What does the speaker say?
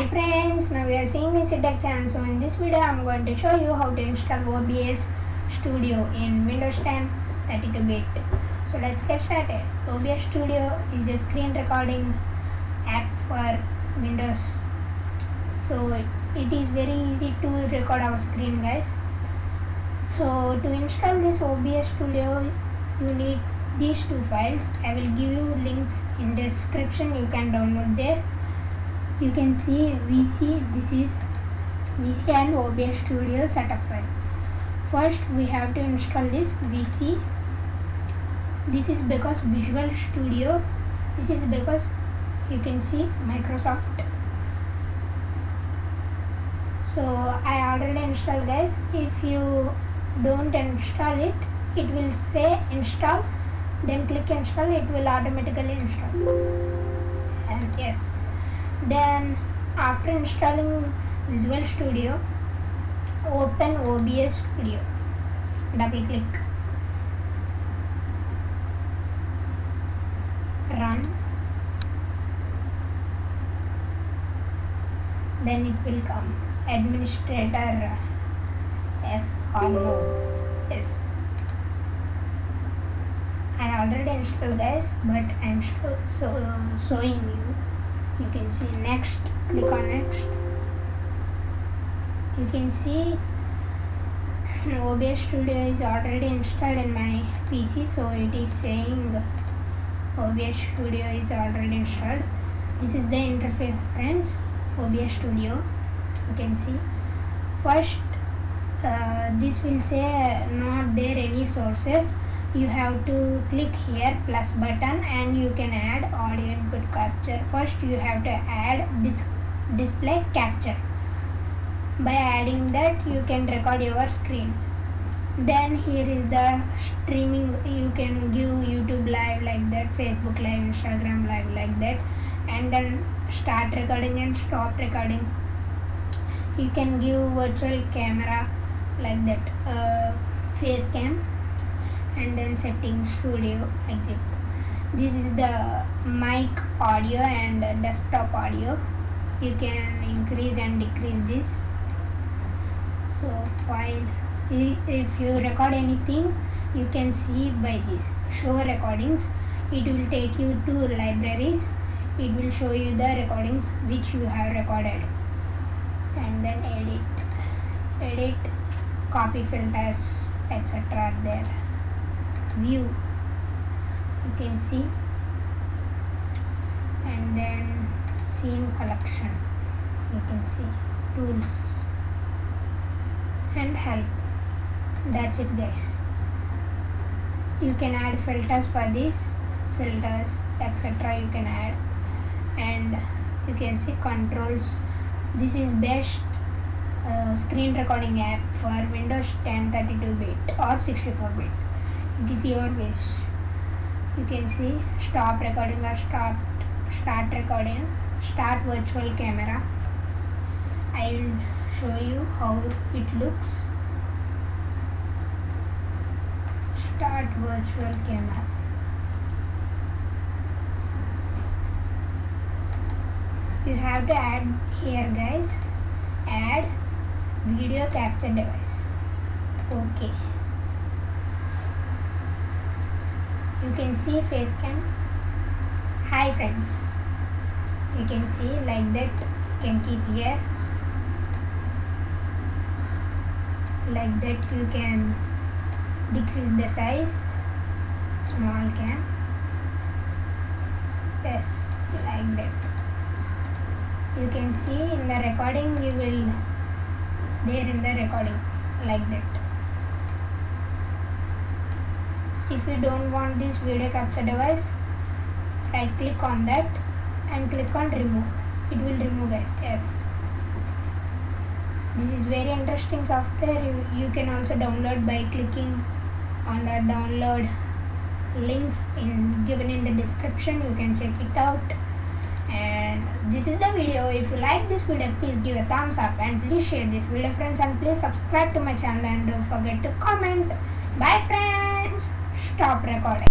Hi friends, now we are seeing this tech channel. So in this video I am going to show you how to install OBS Studio in Windows 10 32-bit. So let's get started. OBS Studio is a screen recording app for Windows. So it is very easy to record our screen, guys. So to install this OBS Studio you need these two files. I will give you links in description, you can download there. You can see VC, this is VC and OBS Studio setup file. First we have to install this VC. This is because Visual Studio, this is because you can see Microsoft. So I already installed, guys. If you don't install it, it will say install, then click install, it will automatically install. And yes, then after installing Visual Studio, open OBS Studio, double click, run, then it will come administrator, yes or no. Yes, I already installed, guys, but I am showing you. You can see next, click on next. You can see OBS Studio is already installed in my PC, so it is saying OBS Studio is already installed. This is the interface, friends. OBS Studio, you can see first this will say not there any sources. You have to click here plus button and you can add audio input capture. First you have to add display capture. By adding that you can record your screen. Then here is the streaming. You can give YouTube live like that, Facebook live, Instagram live like that, and then start recording and stop recording. You can give virtual camera like that, face cam, and then settings, studio, exit. This is the mic audio and desktop audio. You can increase and decrease this. So file, if you record anything, you can see by this show recordings. It will take you to libraries. It will show you the recordings which you have recorded, and then edit, copy filters, etc. are there. View, you can see, and then scene collection, you can see tools and help. That's it, guys. You can add filters for this, filters, etc. you can add, and you can see controls. This is best screen recording app for Windows 10 32-bit or 64-bit. It is your wish. You can see stop recording or start recording, start virtual camera. I will show you how it looks. Start virtual camera. You have to add here, guys, add video capture device. Okay. You can see face cam. Hi friends, you can see like that. You can keep here like that. You can decrease the size, small cam, yes, like that. You can see in the recording, you will there in the recording like that. If you don't want this video capture device, right click on that and click on remove. It will remove, guys. Yes, this is very interesting software. You can also download by clicking on the download links given in the description. You can check it out. And this is the video. If you like this video, please give a thumbs up and please share this video, friends, and please subscribe to my channel and don't forget to comment. Bye friends. Stop recording.